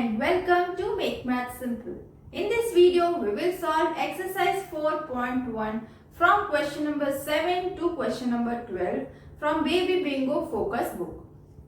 and welcome to Make Math Simple. In this video, we will solve exercise 4.1 from question number 7 to question number 12 from Baby Bingo Focus Book,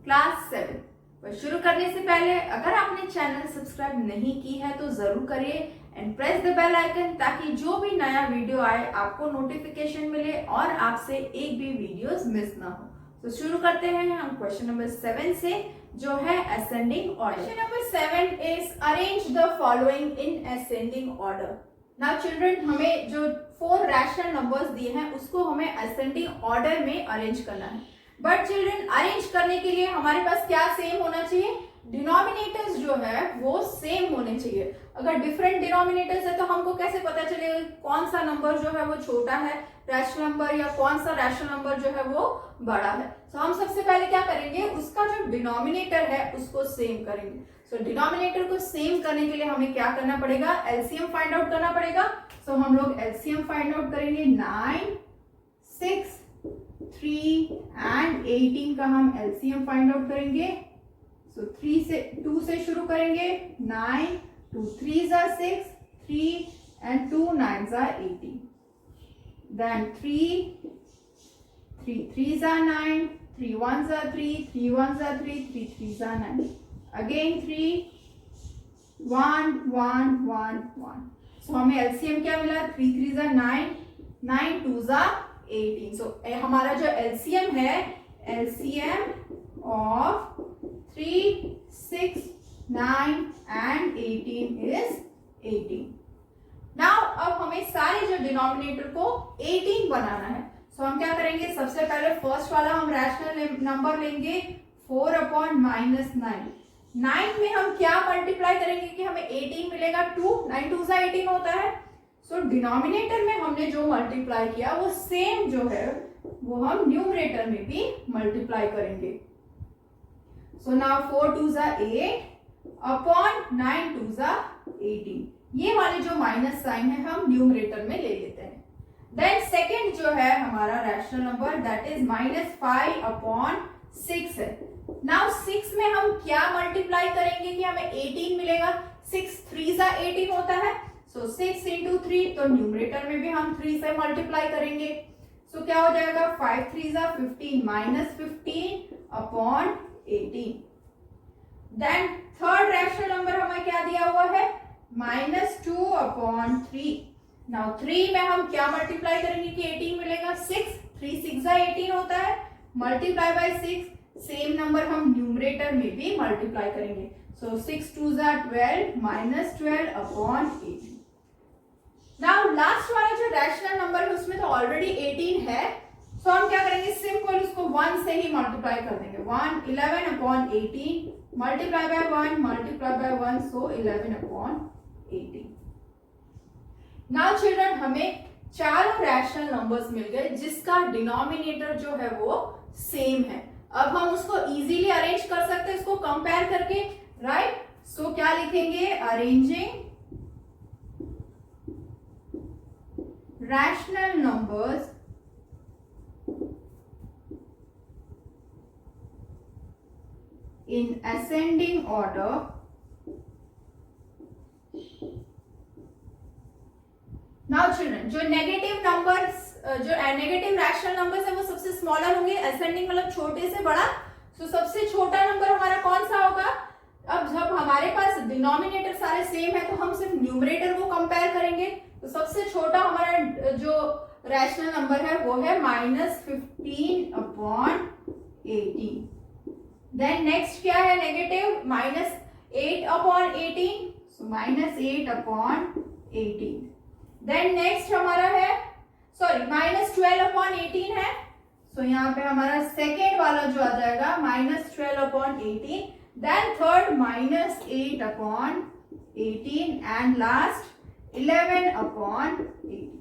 Class 7. पर शुरू करने से पहले अगर आपने channel subscribe नहीं की है तो जरूर करिए and press the bell icon ताकि जो भी नया वीडियो आए आपको नोटिफिकेशन मिले और आपसे एक भी वीडियोस मिस ना हो. तो शुरू करते हैं हम क्वेश्चन नंबर 7 से जो है ascending order. Question number 7 is arrange the following in ascending order. Now children, हमें जो 4 रैशनल नंबर्स दिए हैं उसको हमें असेंडिंग ऑर्डर में अरेंज करना है. बट चिल्ड्रन, अरेंज करने के लिए हमारे पास क्या सेम होना चाहिए? डिनोमिनेटर्स जो है वो सेम होने चाहिए. अगर डिफरेंट डिनोमिनेटर्स है तो हमको कैसे पता चलेगा कौन सा नंबर जो है वो छोटा है रैशनल नंबर या कौन सा रैशनल नंबर जो है वो बड़ा है. तो हम सबसे पहले क्या करेंगे, उसका जो डिनोमिनेटर है उसको सेम करेंगे. सो डिनोमिनेटर को सेम करने के लिए हमें क्या करना पड़ेगा? एलसीएम फाइंड आउट करना पड़ेगा. सो हम लोग एलसीएम फाइंड आउट करेंगे. 9, 6, 3 एंड 18 का हम एलसीएम फाइंड आउट करेंगे. सो 2 से शुरू करेंगे. 9, 2 3s are 6, 3 and 2 9s are 18. Then 3 3s are 9, 3 1s are 3, 3 1s are 3, 3 3s are 9. Again 3 1 1 1 1. So हमें एलसीएम क्या मिला? 3 3s are 9, 9 2s are 18. So हमारा जो एलसीएम है, LCM of 3 6 9 and 18 is 18. Now अब हमें सारे जो डिनोमिनेटर को 18 बनाना है. सो हम क्या करेंगे? सबसे पहले फर्स्ट वाला हम रैशनल नंबर लेंगे 4 अपॉन -9. 9 में हम क्या मल्टीप्लाई करेंगे कि हमें 18 मिलेगा? 2 9 2 सा 18 होता है. सो डिनोमिनेटर में हमने जो मल्टीप्लाई किया वो सेम जो है वो हम न्यूमरेटर में भी मल्टीप्लाई करेंगे. So now 4 2s are 8 upon 9 2s are 18. ये वाले जो माइनस साइन है हम न्यूमरेटर में ले लेते हैं. देन सेकेंड जो है हमारा rational number that is -5 upon 6 है. नाउ 6 में हम क्या मल्टीप्लाई करेंगे कि हमें 18 मिलेगा? 6 3s are 18 होता है. सो 6 into 3, तो न्यूमरेटर में भी हम 3 से मल्टीप्लाई करेंगे. सो क्या हो जाएगा? 5 3s are 15 -15 upon 18. Then third rational number हमें क्या दिया हुआ है? -2 अपॉन 3. नाउ 3 में हम क्या मल्टीप्लाई करेंगे कि 18 मिलेगा? 6 3 6 18 होता है. मल्टीप्लाई बाय 6, सेम नंबर हम न्यूमरेटर में भी मल्टीप्लाई करेंगे. सो 6 2s are 12 -12 upon 18. Now last वाला जो रैशनल नंबर है उसमें तो ऑलरेडी 18 है. सो हम क्या करेंगे? सिंपल उसको 1 से ही मल्टीप्लाई कर देंगे. 1 11 upon 18 multiply by 1 multiply by 1, so 11 upon 18. Now children, हमें चारों रैशनल नंबर्स मिल गए जिसका डिनोमिनेटर जो है वो सेम है. अब हम उसको इजीली अरेंज कर सकते हैं उसको कंपेयर करके, राइट? सो क्या लिखेंगे? Arranging rational numbers in ascending order now children, जो नेगेटिव नंबर्स जो नेगेटिव रैशनल नंबर्स है वो सबसे स्मॉलर होंगे. असेंडिंग मतलब छोटे से बड़ा. सो सबसे छोटा नंबर हमारा कौन सा होगा? अब जब हमारे पास डिनोमिनेटर सारे सेम है तो हम सिर्फ न्यूमरेटर को कंपेयर करेंगे. तो सबसे छोटा हमारा जो रैशनल नंबर है वो है -15 अपॉन 18. देन नेक्स्ट क्या है? नेगेटिव -8 अपॉन 18, सो -8 अपॉन 18. देन नेक्स्ट हमारा है -12 अपॉन 18 है. सो यहाँ पे हमारा सेकेंड वाला जो आ जाएगा -12 upon 18. Then third -8 upon 18 and last 11 upon 18.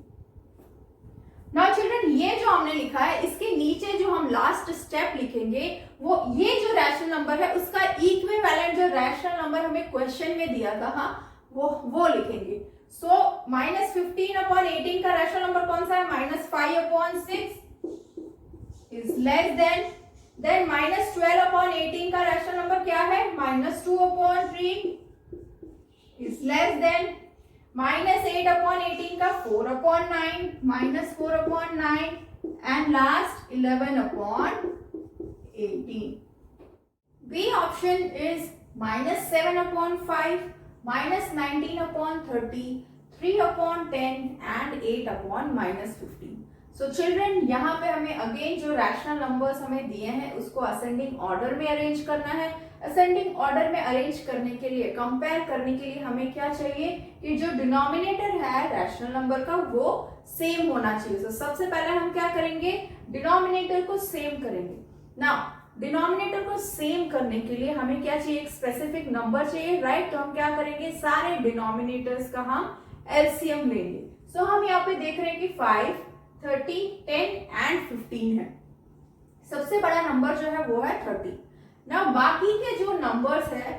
Now children, ये जो हमने लिखा है इसके नीचे जो हम लास्ट स्टेप लिखेंगे वो ये जो रैशनल नंबर है उसका इक्विवेलेंट जो रैशनल नंबर हमें क्वेश्चन में दिया था वो लिखेंगे. सो -15 अपॉन 18 का रैशनल नंबर कौन सा है? -5 upon 6 is less than -12 upon 18 का रैशनल नंबर क्या है? -2 अपॉन 3 लेस देन -8/18 का 4/9, -4/9 and last 11/18. B option is -7/5, -19/30, 3/10 and 8/-15. So children, यहाँ पे हमें अगेन जो रैशनल नंबर्स हमें दिए हैं उसको असेंडिंग ऑर्डर में अरेंज करना है। असेंडिंग ऑर्डर में अरेंज करने के लिए, कंपेयर करने के लिए हमें क्या चाहिए कि जो डिनोमिनेटर है रैशनल नंबर का वो सेम होना चाहिए। तो सबसे पहले हम क्या करेंगे, डिनोमिनेटर को सेम करेंगे। नाउ डिनोमिनेटर को सेम करने के लिए हमें क्या चाहिए, एक स्पेसिफिक नंबर चाहिए, राइट। तो हम क्या करेंगे, सारे डिनोमिनेटर्स का हम एलसीएम लेंगे। सो हम यहाँ पे देख रहे हैं कि 5, 30, 10 एंड 15 है। सबसे बड़ा नंबर जो है वो है 30। ना बाकी के जो नंबर्स है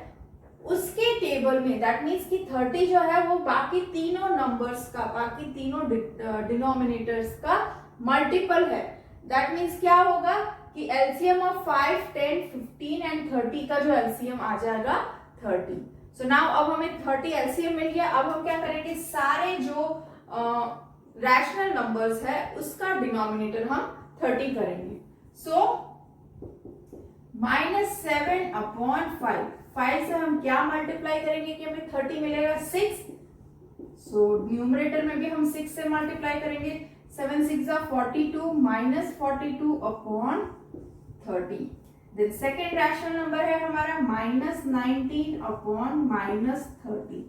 उसके टेबल में, दैट मीन्स कि 30 जो है वो बाकी तीनों नंबर्स का, बाकी तीनों डिनोमिनेटर्स का मल्टीपल है। दैट मीन्स क्या होगा कि एलसीएम ऑफ 5, 10, 15 एंड 30 का जो एलसीएम आ जाएगा 30। सो नाउ अब हमें 30 एलसीएम मिल गया। अब हम क्या करेंगे, सारे जो रैशनल नंबर्स है उसका डिनोमिनेटर हम 30 करेंगे। सो -7/5, 5 से हम क्या मल्टीप्लाई करेंगे कि हमें 30 मिलेगा, 6। सो न्यूमरेटर में भी हम 6 से मल्टीप्लाई करेंगे। 7 6 42, -42/30। देन सेकेंड रैशनल नंबर है हमारा -19/-30।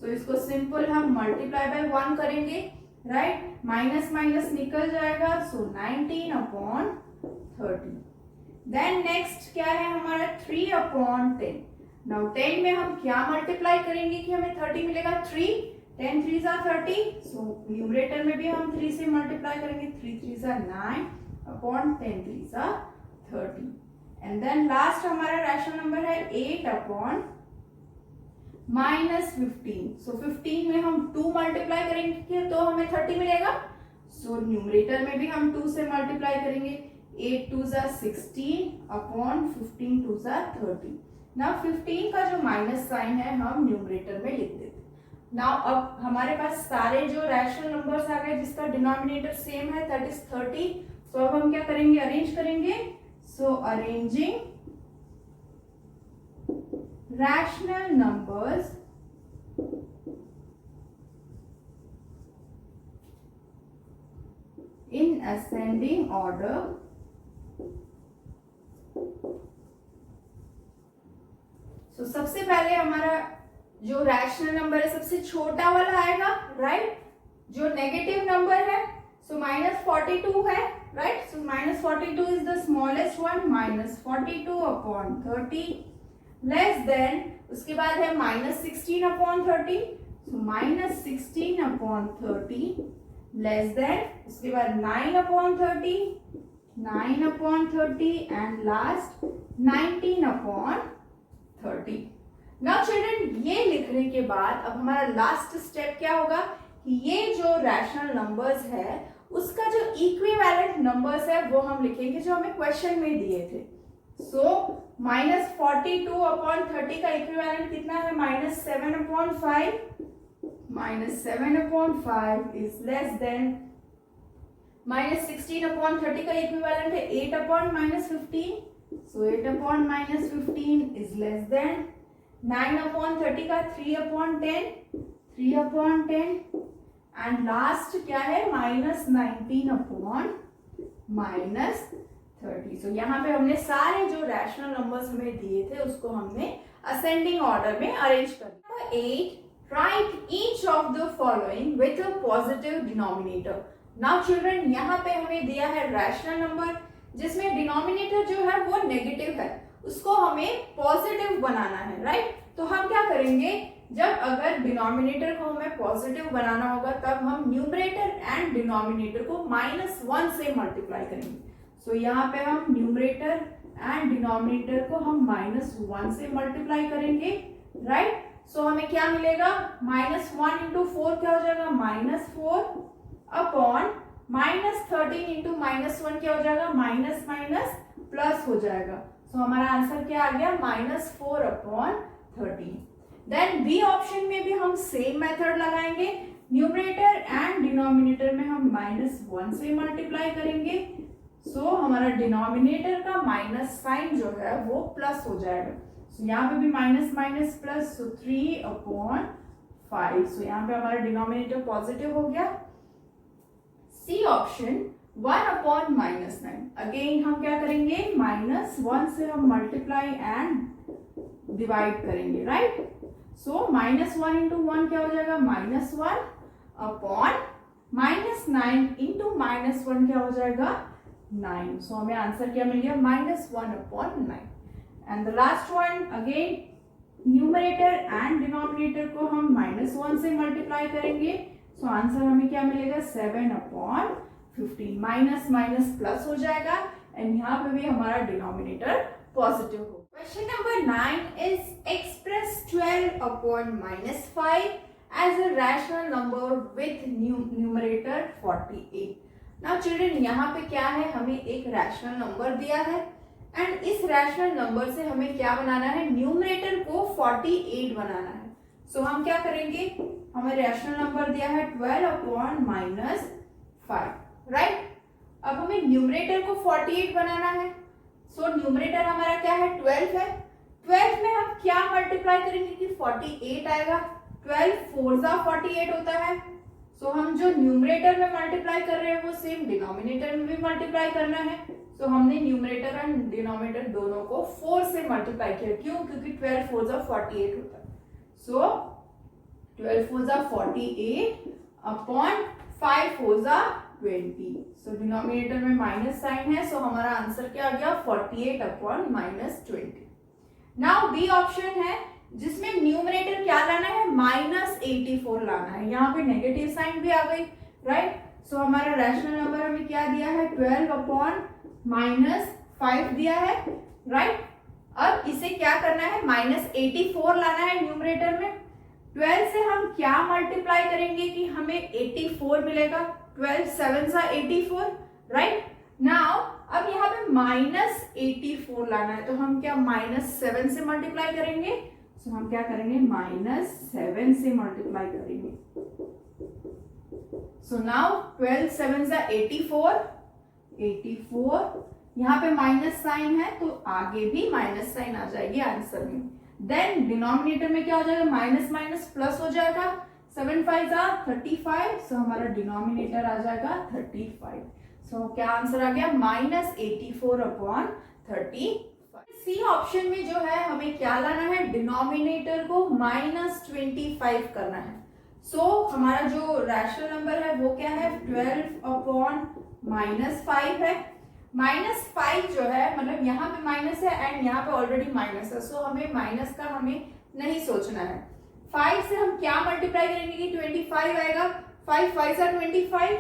तो इसको सिंपल हम मल्टीप्लाई बाय 1 करेंगे, राइट। माइनस माइनस निकल जाएगा, सो 19/30। देन नेक्स्ट क्या है हमारा 3/10। नाउ 10 में हम क्या मल्टीप्लाई करेंगे कि हमें 30 मिलेगा, 3। 10 3s are 30, सो न्यूमरेटर में भी हम 3 से मल्टीप्लाई करेंगे। 3 3s are 9/10 3s are 30। And then last हमारा रैशनल नंबर है 8/-15। सो 15 में हम 2 मल्टीप्लाई करेंगे तो हमें 30 मिलेगा। सो न्यूमरेटर में भी हम 2 से मल्टीप्लाई करेंगे। 8 2s are 16/15 2s are 30। Now 15 का जो माइनस साइन है हम न्यूमरेटर में लिख देते। नाउ अब हमारे पास सारे जो रैशनल नंबर्स आ गए जिसका डिनोमिनेटर सेम है, दैट इज 30। सो अब हम क्या करेंगे, अरेंज करेंगे। So arranging rational numbers in ascending order, so सबसे पहले हमारा जो रैशनल नंबर है सबसे छोटा वाला आएगा, राइट। जो नेगेटिव नंबर है सो -42 है, right. So -42 is the smallest one, -42/30। Less than उसके बाद है -16/30, सो -16/30। लेस देन उसके बाद 9/30, 9/30 एंड लास्ट 19/30। नाउ चिल्ड्रन, ये लिखने के बाद अब हमारा लास्ट स्टेप क्या होगा कि ये जो रैशनल नंबर्स है उसका जो इक्विवेलेंट नंबर्स है वो हम लिखेंगे जो हमें क्वेश्चन में दिए थे। सो -42/30 का इक्विवेलेंट कितना है, -7/5। -7/5 इज लेस देन -16/30 का इक्विवेलेंट है 8/-15। सो 8/-15 इज लेस देन 9/30 का 3/10, 3/10 एंड लास्ट क्या है -19/-30। सो यहाँ पे हमने सारे जो रैशनल नंबर्स हमें दिए थे उसको हमने असेंडिंग ऑर्डर में अरेंज कर दिया। 8, right each of the following with a positive denominator. Now children, यहाँ पे हमें दिया है रैशनल नंबर जिसमें डिनोमिनेटर जो है वो नेगेटिव है, उसको हमें पॉजिटिव बनाना है, राइट। तो हम क्या करेंगे, जब अगर डिनोमिनेटर को हमें पॉजिटिव बनाना होगा तब हम न्यूमरेटर एंड डिनोमिनेटर को -1 से मल्टीप्लाई करेंगे। सो यहाँ पे हम न्यूमरेटर एंड डिनोमिनेटर को हम -1 से मल्टीप्लाई करेंगे, राइट। सो हमें क्या मिलेगा, -1 × 4 क्या हो जाएगा, -4 अपॉन -13 × -1 क्या हो जाएगा, माइनस माइनस प्लस हो जाएगा। सो हमारा आंसर क्या आ गया, -4/13। देन बी ऑप्शन में भी हम सेम मेथड लगाएंगे, न्यूमरेटर एंड डिनोमिनेटर में हम -1 से मल्टीप्लाई करेंगे, सो हमारा डिनोमिनेटर का माइनस साइन जो है वो प्लस हो जाएगा। सो यहाँ पे भी माइनस माइनस प्लस, सो 3/5, सो यहाँ पे हमारा डिनोमिनेटर पॉजिटिव हो गया। सी ऑप्शन 1/-9, अगेन हम क्या करेंगे, -1 से हम मल्टीप्लाई एंड डिवाइड करेंगे, राइट। सो -1 इंटू 1 क्या हो जाएगा, -1/-9 इंटू -1 क्या हो जाएगा, 9। सो हमें आंसर क्या मिल गया, -1/9। And the last one, again numerator and denominator को हम -1 से मल्टीप्लाई करेंगे, सो आंसर हमें क्या मिलेगा, 7/15। माइनस माइनस प्लस हो जाएगा एंड यहाँ पे भी हमारा डिनोमिनेटर पॉजिटिव हो। Question number 9 is express 12/-5 as a rational number with numerator 48। Now children, यहाँ पे क्या है, हमें एक रैशनल नंबर दिया है एंड इस रैशनल नंबर से हमें क्या बनाना है, न्यूमरेटर को 48 बनाना है। सो हम क्या करेंगे, हमें रैशनल नंबर दिया है 12/-5, राइट। अब हमें न्यूमरेटर को 48 बनाना है, सो न्यूमरेटर हमारा क्या है, 12 है। 12 में हम क्या मल्टीप्लाई करेंगे कि 48 आएगा, 12 4 48 होता है। सो हम जो न्यूमरेटर में मल्टीप्लाई कर रहे हैं वो सेम डिनोमिनेटर में भी मल्टीप्लाई करना है। सो हमने न्यूमरेटर एंड डिनोमिनेटर दोनों को 4 से मल्टीप्लाई किया, क्यों, क्योंकि 12 4 48 होता है। सो 12 4 48 अपॉन 5 4 20। सो डिनोमिनेटर में माइनस साइन है, सो हमारा आंसर क्या आ गया, 48/-20। नाउ बी ऑप्शन है जिसमें न्यूमरेटर क्या लाना है, -84 लाना है। यहाँ पे नेगेटिव साइन भी आ गई, राइट। सो हमारा रैशनल नंबर हमें क्या दिया है, 12/-5 दिया है, राइट। अब इसे क्या करना है, -84 लाना है न्यूमरेटर में। 12 से हम क्या मल्टीप्लाई करेंगे कि हमें 84 मिलेगा, 12 7 84, राइट। नाउ अब यहाँ पे -84 लाना है, तो हम क्या -7 से मल्टीप्लाई करेंगे, सो हम क्या करेंगे, -7 से मल्टीप्लाई करेंगे। सो नाउ 12 7 84, 84, यहाँ पे माइनस साइन है तो आगे भी माइनस साइन आ जाएगी आंसर में। देन डिनोमिनेटर में क्या हो जाएगा, माइनस माइनस प्लस हो जाएगा, 7 5 35, सो हमारा डिनोमिनेटर आ जाएगा 35। सो क्या आंसर आ गया, -84/35। सी ऑप्शन में जो है हमें क्या लाना है, डिनोमिनेटर को -25 करना है। सो हमारा जो रैशनल नंबर है वो क्या है, 12/-5 है। -5 जो है, मतलब यहाँ पे माइनस है एंड यहाँ पे ऑलरेडी माइनस है, सो हमें माइनस का हमें नहीं सोचना है। 5 से हम क्या मल्टीप्लाई करेंगे कि 25 आएगा, 5 5 25।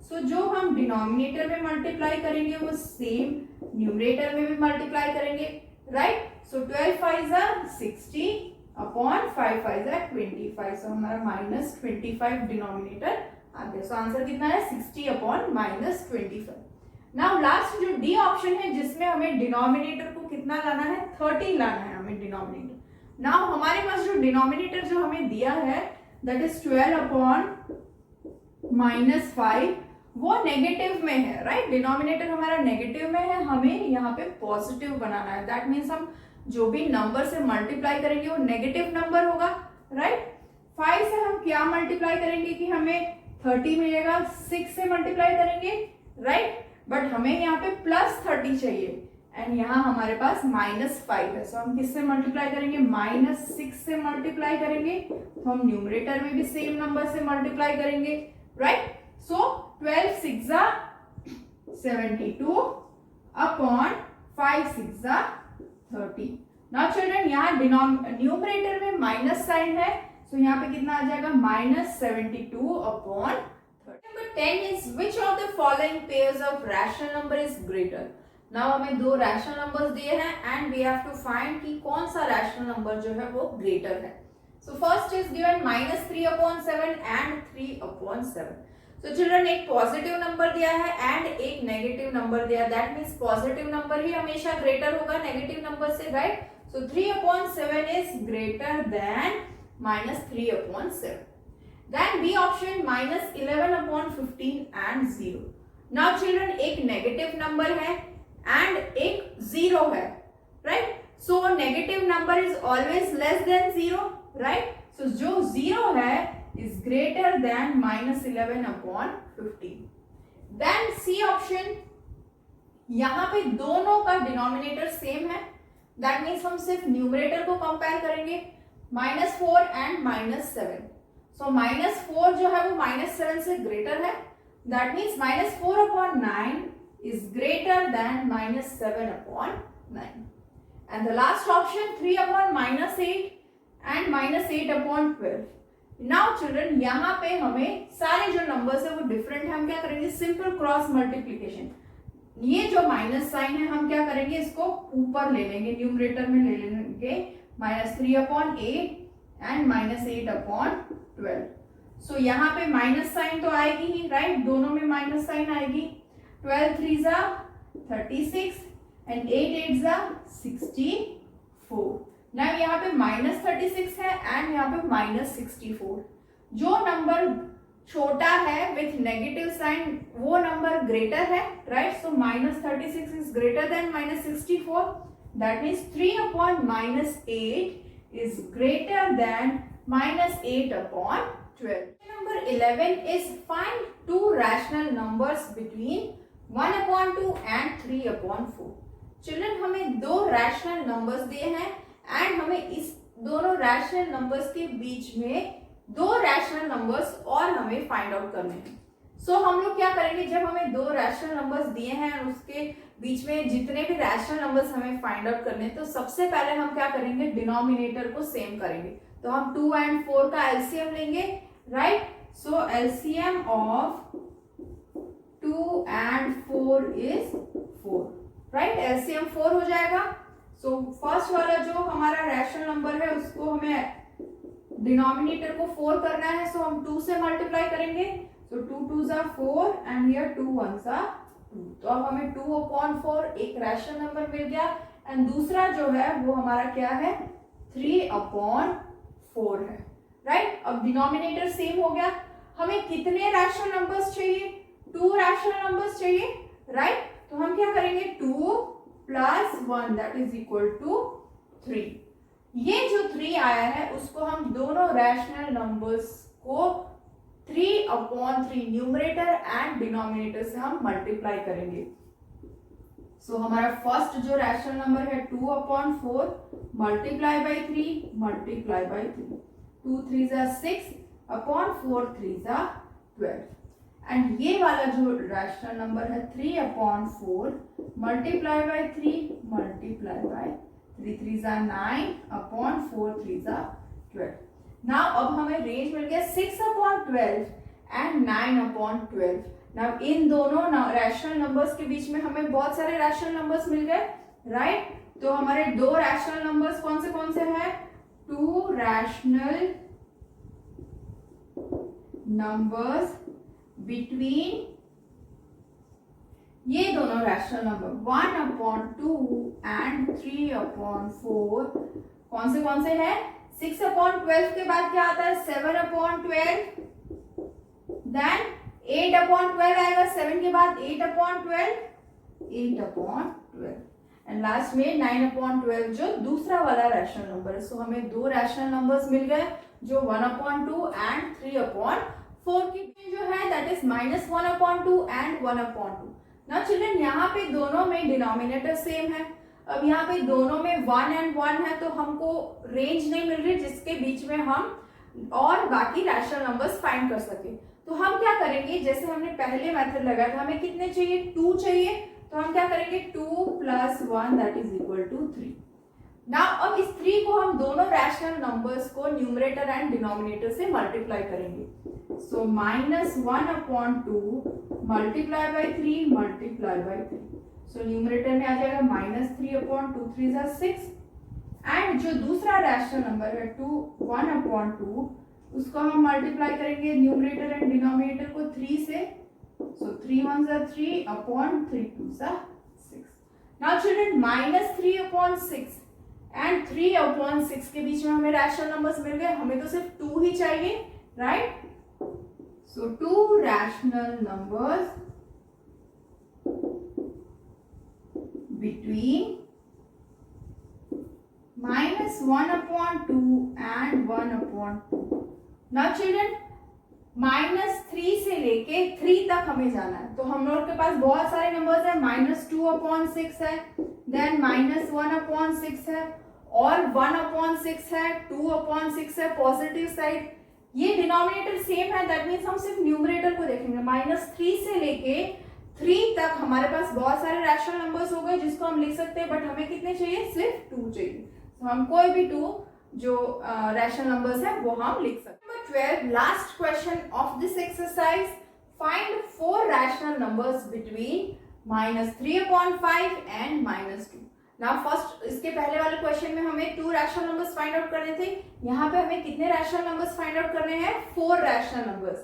सो जो हम डिनोमिनेटर में मल्टीप्लाई करेंगे वो सेम न्यूमरेटर में भी मल्टीप्लाई करेंगे, राइट। सो 12 5 60 अपॉन 5 5 25, सो हमारा -25 डिनोमिनेटर आ गया। सो आंसर कितना है, 60/-25। नाउ लास्ट जो डी ऑप्शन है जिसमें हमें डिनोमिनेटर को कितना लाना है, 30 लाना है हमें डिनोमिनेटर। नाउ हमारे पास जो डिनोमिनेटर जो हमें दिया है दैट इज 12/-5, वो नेगेटिव में है, राइट। डिनोमिनेटर हमारा नेगेटिव में है, हमें यहाँ पे पॉजिटिव बनाना है। दैट मीन्स हम जो भी नंबर से मल्टीप्लाई करेंगे वो नेगेटिव नंबर होगा, राइट। 5 से हम क्या मल्टीप्लाई करेंगे कि हमें 30 मिलेगा, 6 से मल्टीप्लाई करेंगे, राइट। बट हमें यहाँ पे +30 चाहिए एंड यहाँ हमारे पास -5 है, सो हम किससे मल्टीप्लाई करेंगे, -6 से मल्टीप्लाई करेंगे। तो हम न्यूमरेटर में भी सेम नंबर से मल्टीप्लाई करेंगे, राइट। सो 12 6 72 अपॉन 5 6 30। नाउ चिल्ड्रन, यहाँ न्यूमरेटर में माइनस साइन है, सो यहाँ पे कितना आ जाएगा, -72/30। Number 10 is which of the following pairs of rational number is greater? Now हमें दो रैशनल नंबर्स दिए हैं and we have to find कि कौन सा रैशनल नंबर जो है वो ग्रेटर है। So first is given -3/7 and 3/7। So children, एक पॉजिटिव नंबर दिया है एंड एक नेगेटिव नंबर दिया है, दैट मीन्स पॉजिटिव नंबर ही हमेशा ग्रेटर होगा नेगेटिव नंबर से, right. So 3/7 is greater then -3/7. Then B option -11/15 and 0. Now children, एक नेगेटिव नंबर है एंड एक जीरो है, right? So negative number is always less than zero, right? So जो zero है is greater than -11/15. Then C option, यहां पे दोनों का डिनोमिनेटर सेम है, दैट मीन्स हम सिर्फ न्यूमरेटर को कंपेयर करेंगे, -4 एंड -7. सो -4 जो है वो -7 से ग्रेटर है, that means -4/9 is greater than -7/9. And the last option 3/-8 and -8/12. Now children, यहाँ पे हमें सारे जो नंबर्स है वो डिफरेंट है, हम क्या करेंगे, सिंपल क्रॉस मल्टीप्लीकेशन. ये जो माइनस साइन है हम क्या करेंगे, इसको ऊपर ले लेंगे, न्यूमरेटर में ले लेंगे, -3/8 एंड -8/12. सो यहाँ पे माइनस साइन तो आएगी ही, राइट? दोनों में माइनस साइन आएगी. 12 3s are 36 and 8 8s are 64. ना यहाँ पे -36 है एंड यहाँ पे -64. जो नंबर छोटा है विथ नेगेटिव साइन वो नंबर ग्रेटर है, right? So -36 is greater then -64. That means 3/-8 is greater than -8/12. Number 11 is find two rational numbers between 1/2 and 3/4. Children, हमें दो रैशनल नंबर्स दिए हैं एंड हमें इस दोनों रैशनल नंबर्स के बीच में दो रैशनल नंबर्स और हमें फाइंड आउट करने हैं. सो हम लोग क्या करेंगे, जब हमें दो रैशनल नंबर्स दिए हैं और उसके बीच में जितने भी रैशनल नंबर्स हमें फाइंड आउट करने हैं, तो सबसे पहले हम क्या करेंगे, डिनोमिनेटर को सेम करेंगे. तो हम 2 and 4 का एलसीएम लेंगे, right? So LCM of 2 and 4 is 4, right? LCM 4 हो जाएगा. सो फर्स्ट वाला जो हमारा रैशनल नंबर है उसको हमें डिनोमिनेटर को 4 करना है, सो हम 2 से मल्टीप्लाई करेंगे. सो 2 2s are 4 and here 2 1s are 2. तो अब हमें 2/4 एक रैशनल नंबर मिल गया एंड दूसरा जो है वो हमारा क्या है, 3/4 है, राइट? अब डिनोमिनेटर सेम हो गया. हमें कितने रैशनल नंबर्स चाहिए, 2 रैशनल नंबर्स चाहिए, राइट? तो हम क्या करेंगे, 2 + 1 दैट इज इक्वल टू 3. ये जो 3 आया है उसको हम दोनों रैशनल नंबर्स को 3/3 न्यूमरेटर एंड डिनोमिनेटर से हम मल्टीप्लाई करेंगे. सो हमारा फर्स्ट जो रैशनल नंबर है 2/4 multiply by 3 multiply by 3. 2 3s are 6/4 3s are 12. And ये वाला जो रैशनल नंबर है 3/4 multiply by 3 multiply by 3 3s are 9/4 3s are 12. Now अब हमें रेंज मिल गया 6/12 एंड 9/12. नाउ इन दोनों रैशनल नंबर्स के बीच में हमें बहुत सारे रैशनल नंबर्स मिल गए, राइट? तो हमारे दो रैशनल नंबर्स कौन से हैं, 2 रैशनल नंबर्स बिटवीन ये दोनों रैशनल नंबर 1/2 एंड 3/4 कौन से हैं, 6/12 के बाद क्या आता है, 7/12. देन 8/12 आएगा, 7 के बाद 8/12 8/12 एंड लास्ट में 9/12 जो दूसरा वाला रैशनल नंबर है. सो हमें दो रैशनल नंबर्स मिल गए जो 1/2 एंड 3/4 की जो है that is -1/2 and 1/2. Now children, यहाँ पे दोनों में डिनोमिनेटर सेम है. अब यहाँ पे दोनों में 1 and 1 है तो हमको रेंज नहीं मिल रही जिसके बीच में हम और बाकी रैशनल नंबर्स फाइंड कर सके. तो हम क्या करेंगे, जैसे हमने पहले मेथड लगाया था, हमें कितने चाहिए, 2 चाहिए. तो हम क्या करेंगे, 2 + 1 that is equal to 3. Now अब इस 3 को हम दोनों रैशनल नंबर्स को न्यूमरेटर एंड डिनोमिनेटर से मल्टीप्लाई करेंगे. So -1/2 multiply by 3 multiply by 3. So numerator में आ जाएगा -3/2 3s are 6 एंड जो दूसरा रैशनल नंबर है 1/2 उसको हम मल्टीप्लाई करेंगे न्यूमरेटर एंड डिनोमिनेटर को 3 से. सो 3 1s are 3/3 2s are 6. Now children, -3/6 and 3/6 के बीच में हमें रैशनल नंबर्स मिल गए, हमें तो सिर्फ 2 ही चाहिए, right? So 2 rational numbers between -1/2 and 1/2. Now children -3 से लेके 3 तक हमें जाना है, तो हम लोग के पास बहुत सारे नंबर्स है, -2/6 है, देन -1/6 है और 1/6 है, 2/6 है पॉजिटिव साइड। ये डिनोमिनेटर सेम है, दैट मीन्स हम सिर्फ न्यूमरेटर को देखेंगे। -3 से लेके 3 तक हमारे पास बहुत सारे रैशनल नंबर्स हो गए जिसको हम लिख सकते हैं, बट हमें कितने चाहिए? सिर्फ 2 चाहिए। तो हम कोई भी 2 जो रैशनल नंबर्स है वो हम लिख सकते हैं। Number 12, last question of this exercise, find 4 rational numbers between -3/5 and -2। Now first, इसके पहले वाले क्वेश्चन में हमें 2 रैशनल नंबर्स फाइंड आउट करने थे, यहाँ पे हमें कितने रैशनल नंबर्स फाइंड आउट करने हैं? 4 रैशनल नंबर्स।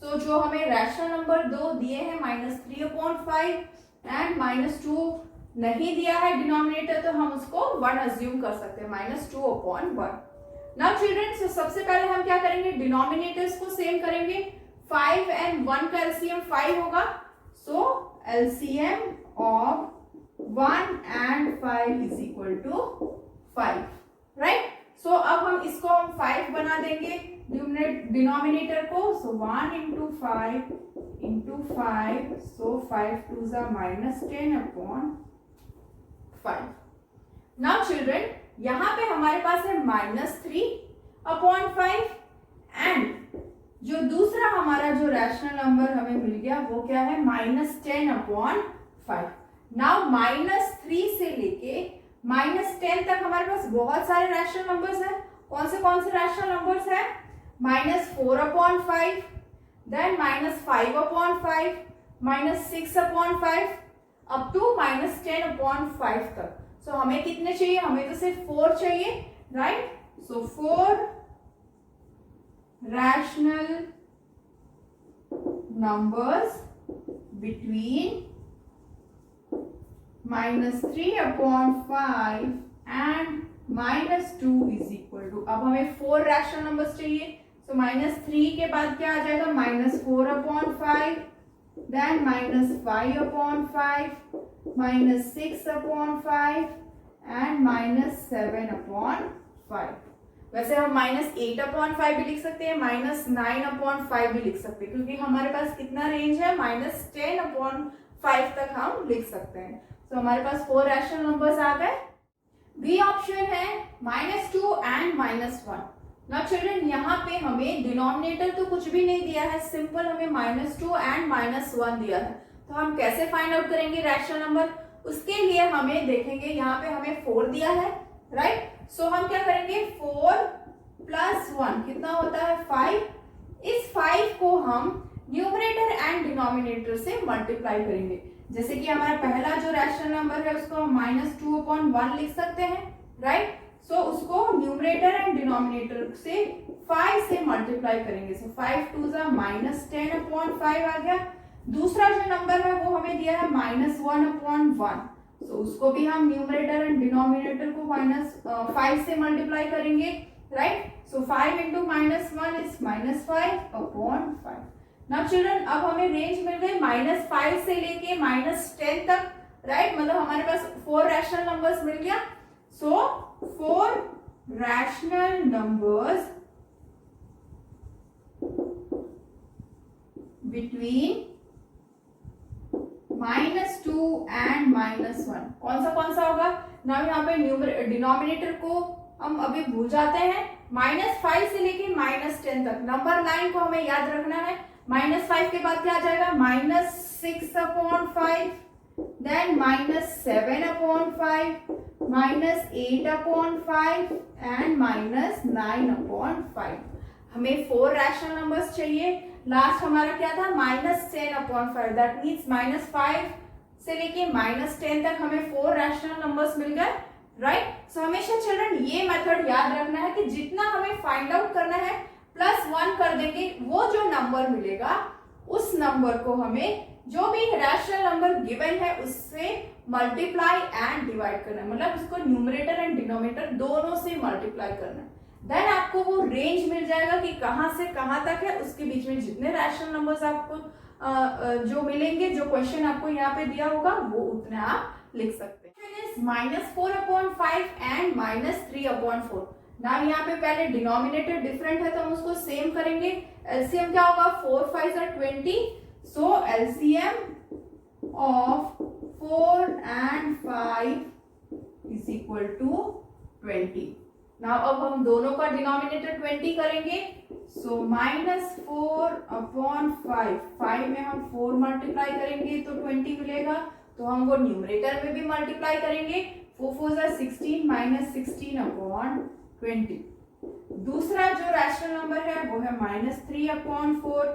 सो जो हमें रैशनल नंबर 2 दिए हैं -3/5 एंड -2 नहीं दिया है डिनोमिनेटर, तो हम उसको 1 अज्यूम कर सकते हैं, -2/1। नाउ चिल्ड्रन, सबसे पहले हम क्या करेंगे? डिनोमिनेटर्स को सेम करेंगे। 5 एंड 1 का एलसीएम 5 होगा, so LCM of 1 and 5 is equal to 5, right? So अब हम इसको 5 बना देंगे डिनोमिनेटर को, so 1 into 5 into 5, so 5 2s are -10/5. Now children, यहाँ पे हमारे पास है -3/5 एंड जो दूसरा हमारा जो रैशनल नंबर हमें मिल गया वो क्या है? -10/5. नाउ -3 से लेके -10 तक हमारे पास बहुत सारे रैशनल नंबर्स हैं। कौन से रैशनल नंबर्स हैं? -4/5, देन -5/5, -6/5 अप टू -10/5 तक। सो हमें कितने चाहिए? हमें तो सिर्फ 4 चाहिए, right? So 4 rational numbers between -3/5 and -2 is equal to, अब हमें 4 रैशनल नंबर्स चाहिए, सो -3 के बाद क्या आ जाएगा? -4/5, देन -5/5, -6/5 एंड -7/5। वैसे हम -8/5 भी लिख सकते हैं, -9/5 भी लिख सकते हैं, क्योंकि हमारे पास कितना रेंज है? -10/5 तक हम लिख सकते हैं। तो हमारे पास 4 रैशनल नंबर्स आ गए। बी ऑप्शन है -2 एंड -1। नाउ चिल्ड्रन, यहाँ पे हमें डिनोमिनेटर तो कुछ भी नहीं दिया है, सिंपल हमें -2 एंड -1 दिया है। तो हम कैसे फाइंड आउट करेंगे रैशनल नंबर? उसके लिए हमें देखेंगे, यहाँ पे हमें 4 दिया है, राइट? सो हम क्या करेंगे? 4 + 1 कितना होता है? 5। इस 5 को हम न्यूमरेटर एंड डिनोमिनेटर से मल्टीप्लाई करेंगे। जैसे कि हमारा पहला जो रैशनल नंबर है उसको हम -2/1 लिख सकते हैं, राइट? सो उसको न्यूमरेटर एंड डिनोमिनेटर से 5 से मल्टीप्लाई करेंगे, सो 5 2s are -10/5 आ गया। दूसरा जो नंबर है वो हमें दिया है -1/1, सो उसको भी हम न्यूमरेटर एंड डिनोमिनेटर को 5 से मल्टीप्लाई करेंगे, right? So 5 into -1 is -5/5. Now children, अब हमें रेंज मिल गई -5 से लेके -10 तक, राइट? मतलब हमारे पास 4 रैशनल नंबर्स मिल गया। सो 4 रैशनल नंबर्स बिटवीन -2 एंड -1 कौन सा होगा? नाउ यहाँ पे डिनोमिनेटर को हम अभी भूल जाते हैं। -5 से लेके -10 तक, नंबर 9 को हमें याद रखना है। -5 के बाद क्या आ जाएगा? -6/5, देन -7/5, -8/5 एंड -9/5। हमें 4 रैशनल नंबर्स चाहिए। लास्ट हमारा क्या था? -10/5, दैट मीन्स -5 से लेके -10 तक हमें 4 रैशनल नंबर्स मिल गए, राइट? सो हमेशा चिल्ड्रन ये मेथड याद रखना है कि जितना हमें फाइंड आउट करना है +1 कर देंगे, वो जो नंबर मिलेगा उस नंबर को हमें जो भी रैशनल नंबर गिवन है उससे मल्टीप्लाई एंड डिवाइड करना है, मतलब उसको न्यूमरेटर एंड डिनोमिनेटर दोनों से मल्टीप्लाई करना है। देन आपको वो रेंज मिल जाएगा कि कहां से कहां तक है, उसके बीच में जितने रैशनल नंबर्स आपको जो मिलेंगे, जो क्वेश्चन आपको यहाँ पे दिया होगा वो उतने आप लिख सकते हैं। -4/5 एंड -3/4। ना यहाँ पे पहले डिनोमिनेटर डिफरेंट है तो हम उसको सेम करेंगे। एलसीएम क्या होगा, 4 5 are 20, so LCM of 4 and 5 is equal to 20। Now अब हम दोनों का डिनोमिनेटर 20 करेंगे, सो -4/5, 5 में हम 4 मल्टीप्लाई करेंगे तो 20 मिलेगा, तो हम वो न्यूमरेटर में भी मल्टीप्लाई करेंगे। 4 4 are 16, -16/20। दूसरा जो रैशनल नंबर है वो है -3/4,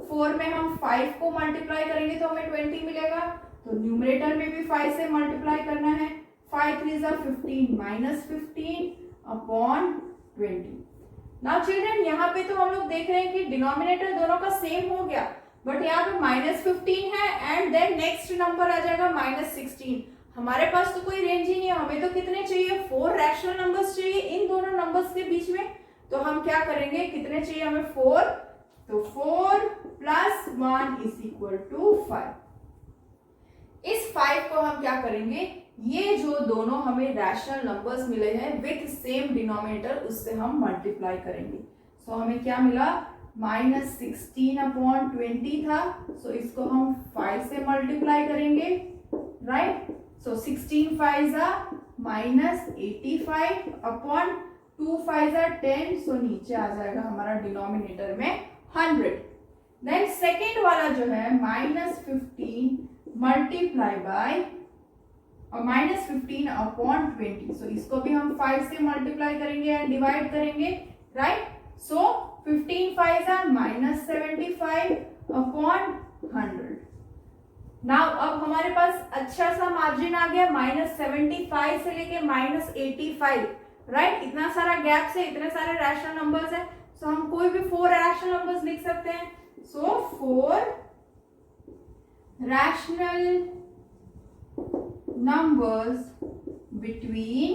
4 में हम 5 को मल्टीप्लाई करेंगे तो हमें 20 मिलेगा, तो न्यूमरेटर में भी 5 से मल्टीप्लाई करना है। 5 3 are 15, -15/20। नाउ चिल्ड्रन यहाँ पे तो हम लोग देख रहे हैं कि डिनोमिनेटर दोनों का सेम हो गया, बट यहाँ पे -15 है एंड देन नेक्स्ट नंबर आ जाएगा -16। हमारे पास तो कोई रेंज ही नहीं है, हमें तो कितने चाहिए, 4 रैशनल नंबर्स चाहिए इन दोनों नंबर्स के बीच में। तो हम क्या करेंगे, कितने चाहिए हमें, 4, तो 4 + 1 = 5। इस 5 को हम क्या करेंगे, ये जो दोनों हमें रैशनल नंबर्स मिले हैं विथ सेम डिनोमिनेटर, उससे हम मल्टीप्लाई करेंगे। सो हमें क्या मिला, -16/20 था, सो इसको हम 5 से मल्टीप्लाई करेंगे, राइट। सो 16 5 -85/2 5 10, सो नीचे आ जाएगा हमारा डिनोमिनेटर में 100। देन सेकेंड वाला जो है -15 मल्टीप्लाई बाय -15/20, सो इसको भी हम 5 से मल्टीप्लाई करेंगे एंड डिवाइड करेंगे, राइट। सो 15 5 -75/100। नाउ अब हमारे पास अच्छा सा मार्जिन आ गया, -75 से लेके -85, राइट। इतना सारा गैप से इतने सारे रैशनल नंबर्स है, सो हम कोई भी 4 रैशनल नंबर्स लिख सकते हैं। सो 4 रैशनल numbers between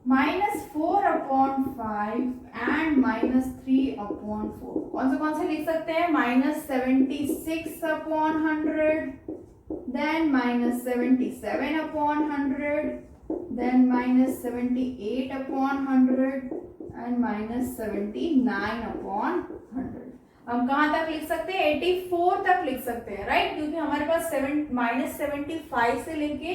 -4/5 and -3/4। कौन से लिख सकते हैं, -76/100, then -77/100, then -78/100 and -79/100। हम कहां तक लिख सकते हैं, 84 तक लिख सकते हैं, राइट, क्योंकि हमारे पास -75 से लेके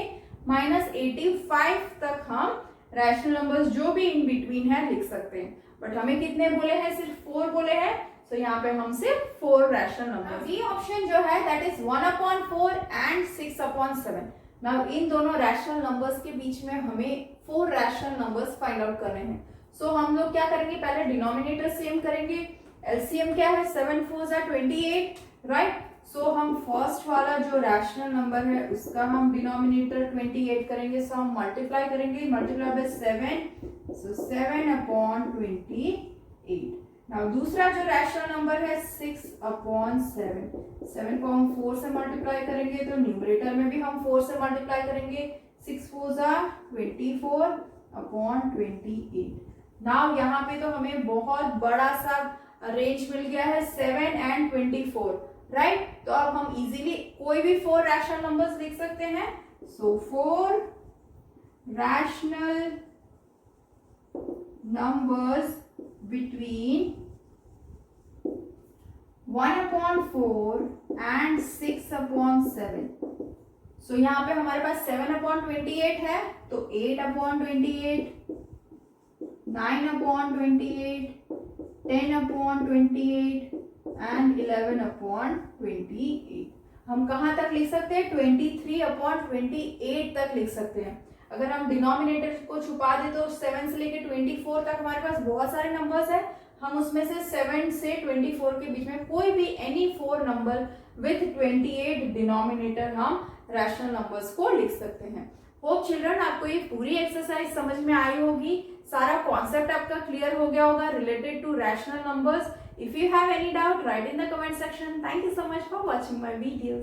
-85 तक हम रैशनल नंबर्स जो भी इन बिटवीन है लिख सकते हैं। बट हमें कितने बोले हैं, सिर्फ 4 बोले हैं, तो यहाँ पे हम सिर्फ 4 रैशनल नंबर। ये ऑप्शन जो है that is 1/4 and 6/7। Now in दोनों रैशनल नंबर्स के बीच में हमें 4 रैशनल नंबर्स फाइंड आउट करने हैं। सो हम लोग क्या करेंगे, पहले डिनोमिनेटर सेम करेंगे। एलसीएम क्या है, 7 4 are 28, राइट। सो हम फर्स्ट वाला जो रैशनल नंबर है उसका हम डिनोमिनेटर 28 करेंगे, सो हम मल्टीप्लाई करेंगे, मल्टीप्लाई बाय 7, सो 7/28। नाउ दूसरा जो रैशनल नंबर है 6/7, 7 को हम 4 से मल्टीप्लाई करेंगे, तो न्यूमरेटर में भी हम 4 से मल्टीप्लाई करेंगे, 6 4 are 24/28। नाउ यहाँ पे तो हमें बहुत बड़ा सा रेंज मिल गया है, 7 and 24, राइट। तो अब हम इजीली कोई भी 4 रैशनल नंबर्स लिख सकते हैं। सो 4 रैशनल नंबर्स बिटवीन 1/4 and 6/7। सो यहाँ पे हमारे पास 7/28 है, तो 8/28, 9/28, 10/28 and 11/28। हम कहां तक लिख सकते हैं, 23/28 तक लिख सकते हैं। अगर हम डिनोमिनेटर को छुपा दे तो 7 से लेके 24 तक हमारे पास बहुत सारे नंबर्स हैं, हम उसमें से 7 से 24 के बीच में कोई भी एनी 4 नंबर विथ 28 डिनोमिनेटर हम रैशनल नंबर्स को लिख सकते हैं। होप चिल्ड्रन आपको ये पूरी एक्सरसाइज समझ में आई होगी, सारा कॉन्सेप्ट आपका क्लियर हो गया होगा related to rational numbers. If you have any doubt right in the comment section. Thank you so much for watching my videos.